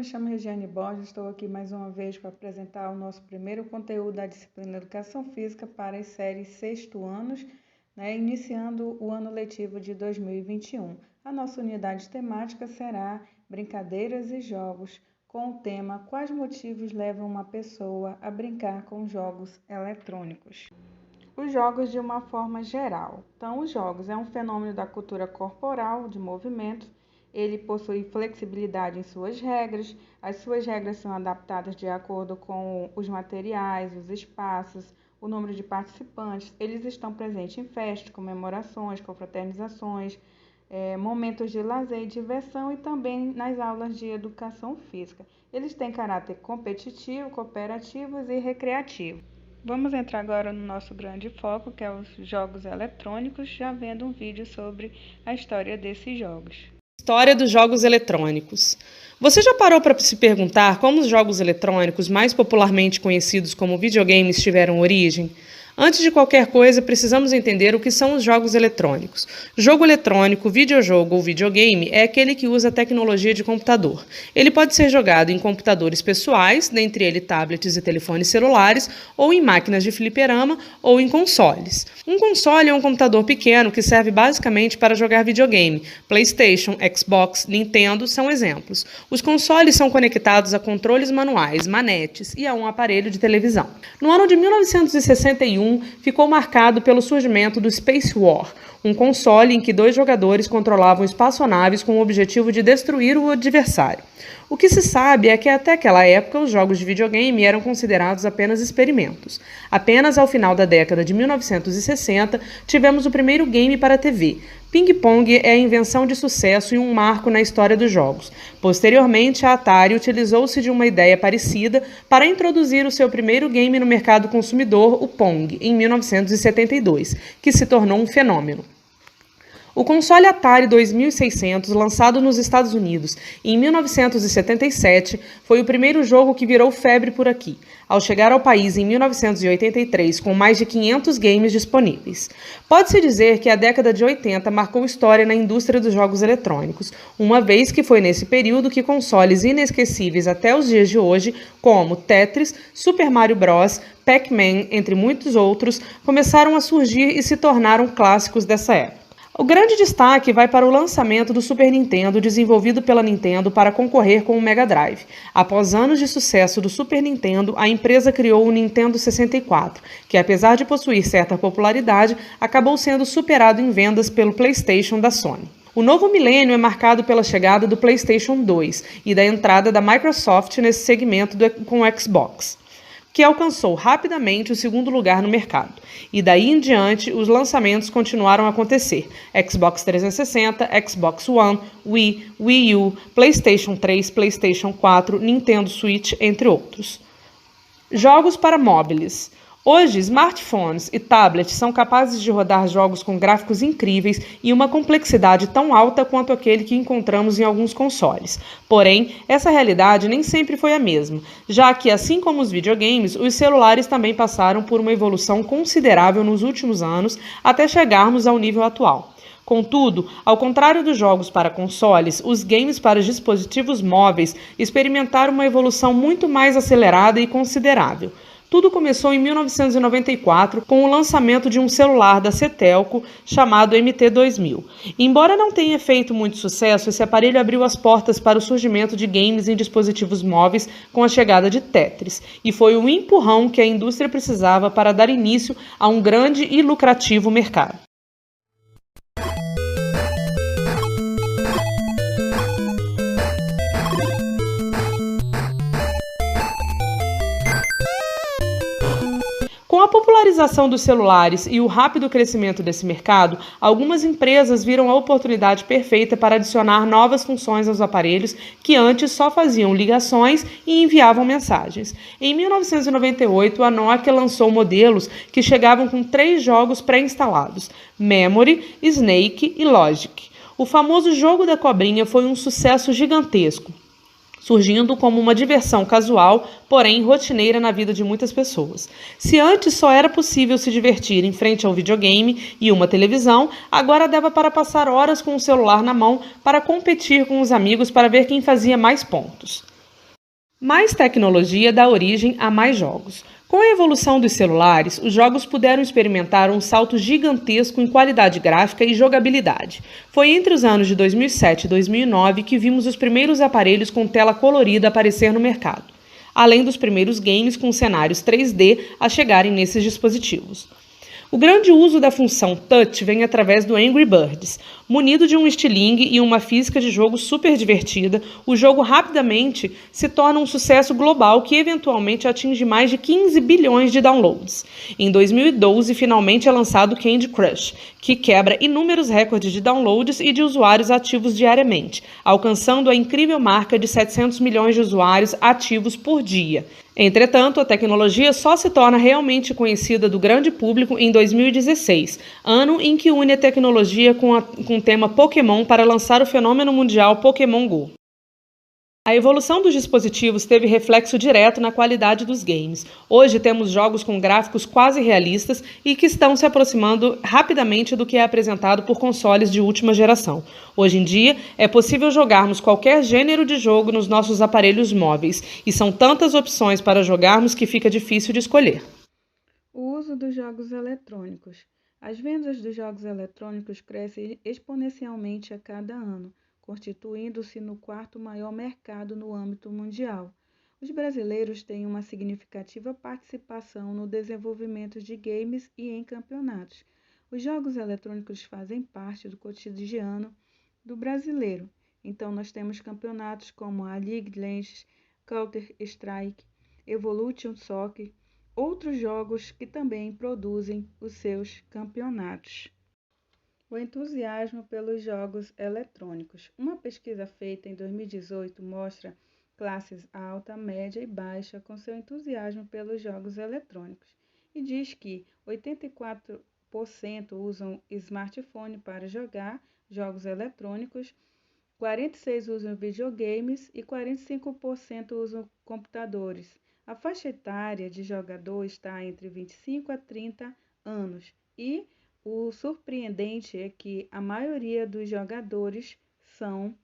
chamo Regiane Borges, estou aqui mais uma vez para apresentar o nosso primeiro conteúdo da disciplina Educação Física para as séries sexto anos, iniciando o ano letivo de 2021. A nossa unidade temática será Brincadeiras e Jogos, com o tema Quais motivos levam uma pessoa a brincar com jogos eletrônicos? Os jogos de uma forma geral. Então, os jogos é um fenômeno da cultura corporal, de movimentos. Ele possui flexibilidade em suas regras, as suas regras são adaptadas de acordo com os materiais, os espaços, o número de participantes. Eles estão presentes em festas, comemorações, confraternizações, momentos de lazer e diversão e também nas aulas de educação física. Eles têm caráter competitivo, cooperativos e recreativo. Vamos entrar agora no nosso grande foco, que é os jogos eletrônicos, já vendo um vídeo sobre a história desses jogos. História dos jogos eletrônicos. Você já parou para se perguntar como os jogos eletrônicos, mais popularmente conhecidos como videogames, tiveram origem? Antes de qualquer coisa, precisamos entender o que são os jogos eletrônicos. Jogo eletrônico, videojogo ou videogame é aquele que usa tecnologia de computador. Ele pode ser jogado em computadores pessoais, dentre eles tablets e telefones celulares, ou em máquinas de fliperama ou em consoles. Um console é um computador pequeno que serve basicamente para jogar videogame. PlayStation, Xbox, Nintendo são exemplos. Os consoles são conectados a controles manuais, manetes e a um aparelho de televisão. No ano de 1961, ficou marcado pelo surgimento do Space War, um console em que 2 jogadores controlavam espaçonaves com o objetivo de destruir o adversário. O que se sabe é que até aquela época os jogos de videogame eram considerados apenas experimentos. Apenas ao final da década de 1960 tivemos o primeiro game para a TV. Ping Pong é a invenção de sucesso e um marco na história dos jogos. Posteriormente, a Atari utilizou-se de uma ideia parecida para introduzir o seu primeiro game no mercado consumidor, o Pong, em 1972, que se tornou um fenômeno. O console Atari 2600, lançado nos Estados Unidos em 1977, foi o primeiro jogo que virou febre por aqui, ao chegar ao país em 1983 com mais de 500 games disponíveis. Pode-se dizer que a década de 80 marcou história na indústria dos jogos eletrônicos, uma vez que foi nesse período que consoles inesquecíveis até os dias de hoje, como Tetris, Super Mario Bros., Pac-Man, entre muitos outros, começaram a surgir e se tornaram clássicos dessa época. O grande destaque vai para o lançamento do Super Nintendo, desenvolvido pela Nintendo para concorrer com o Mega Drive. Após anos de sucesso do Super Nintendo, a empresa criou o Nintendo 64, que apesar de possuir certa popularidade, acabou sendo superado em vendas pelo PlayStation da Sony. O novo milênio é marcado pela chegada do PlayStation 2 e da entrada da Microsoft nesse segmento com o Xbox, que alcançou rapidamente o segundo lugar no mercado. E daí em diante, os lançamentos continuaram a acontecer. Xbox 360, Xbox One, Wii, Wii U, PlayStation 3, PlayStation 4, Nintendo Switch, entre outros. Jogos para móveis. Hoje, smartphones e tablets são capazes de rodar jogos com gráficos incríveis e uma complexidade tão alta quanto aquele que encontramos em alguns consoles. Porém, essa realidade nem sempre foi a mesma, já que, assim como os videogames, os celulares também passaram por uma evolução considerável nos últimos anos até chegarmos ao nível atual. Contudo, ao contrário dos jogos para consoles, os games para dispositivos móveis experimentaram uma evolução muito mais acelerada e considerável. Tudo começou em 1994 com o lançamento de um celular da Cetelco chamado MT-2000. Embora não tenha feito muito sucesso, esse aparelho abriu as portas para o surgimento de games em dispositivos móveis com a chegada de Tetris, e foi o empurrão que a indústria precisava para dar início a um grande e lucrativo mercado. Com a popularização dos celulares e o rápido crescimento desse mercado, algumas empresas viram a oportunidade perfeita para adicionar novas funções aos aparelhos que antes só faziam ligações e enviavam mensagens. Em 1998, a Nokia lançou modelos que chegavam com 3 jogos pré-instalados: Memory, Snake e Logic. O famoso jogo da cobrinha foi um sucesso gigantesco, surgindo como uma diversão casual, porém rotineira na vida de muitas pessoas. Se antes só era possível se divertir em frente a um videogame e uma televisão, agora dava para passar horas com o celular na mão para competir com os amigos para ver quem fazia mais pontos. Mais tecnologia dá origem a mais jogos. Com a evolução dos celulares, os jogos puderam experimentar um salto gigantesco em qualidade gráfica e jogabilidade. Foi entre os anos de 2007 e 2009 que vimos os primeiros aparelhos com tela colorida aparecer no mercado, além dos primeiros games com cenários 3D a chegarem nesses dispositivos. O grande uso da função Touch vem através do Angry Birds. Munido de um estilingue e uma física de jogo super divertida, o jogo rapidamente se torna um sucesso global que eventualmente atinge mais de 15 bilhões de downloads. Em 2012, finalmente é lançado Candy Crush, que quebra inúmeros recordes de downloads e de usuários ativos diariamente, alcançando a incrível marca de 700 milhões de usuários ativos por dia. Entretanto, a tecnologia só se torna realmente conhecida do grande público em 2016, ano em que une a tecnologia com o tema Pokémon para lançar o fenômeno mundial Pokémon Go. A evolução dos dispositivos teve reflexo direto na qualidade dos games. Hoje temos jogos com gráficos quase realistas e que estão se aproximando rapidamente do que é apresentado por consoles de última geração. Hoje em dia, é possível jogarmos qualquer gênero de jogo nos nossos aparelhos móveis, e são tantas opções para jogarmos que fica difícil de escolher. O uso dos jogos eletrônicos. As vendas dos jogos eletrônicos crescem exponencialmente a cada ano, constituindo-se no quarto maior mercado no âmbito mundial. Os brasileiros têm uma significativa participação no desenvolvimento de games e em campeonatos. Os jogos eletrônicos fazem parte do cotidiano do brasileiro. Então, nós temos campeonatos como a League of Legends, Counter-Strike, Evolution Soccer, outros jogos que também produzem os seus campeonatos. O entusiasmo pelos jogos eletrônicos. Uma pesquisa feita em 2018 mostra classes alta, média e baixa com seu entusiasmo pelos jogos eletrônicos e diz que 84% usam smartphone para jogar jogos eletrônicos, 46% usam videogames e 45% usam computadores. A faixa etária de jogador está entre 25 a 30 anos e o surpreendente é que a maioria dos jogadores são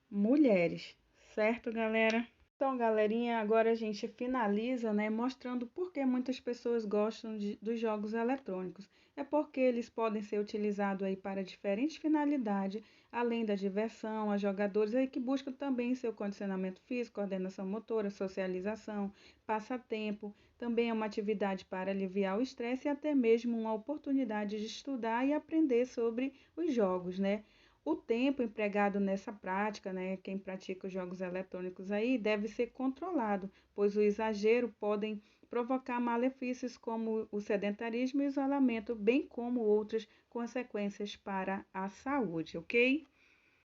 mulheres, certo, galera? Então, galerinha, agora a gente finaliza, né, mostrando por que muitas pessoas gostam dos jogos eletrônicos. É porque eles podem ser utilizados aí para diferentes finalidades, além da diversão, há jogadores aí que buscam também seu condicionamento físico, coordenação motora, socialização, passatempo. Também é uma atividade para aliviar o estresse e até mesmo uma oportunidade de estudar e aprender sobre os jogos, né? O tempo empregado nessa prática, né, quem pratica os jogos eletrônicos aí, deve ser controlado, pois o exagero podem provocar malefícios como o sedentarismo e o isolamento, bem como outras consequências para a saúde, ok?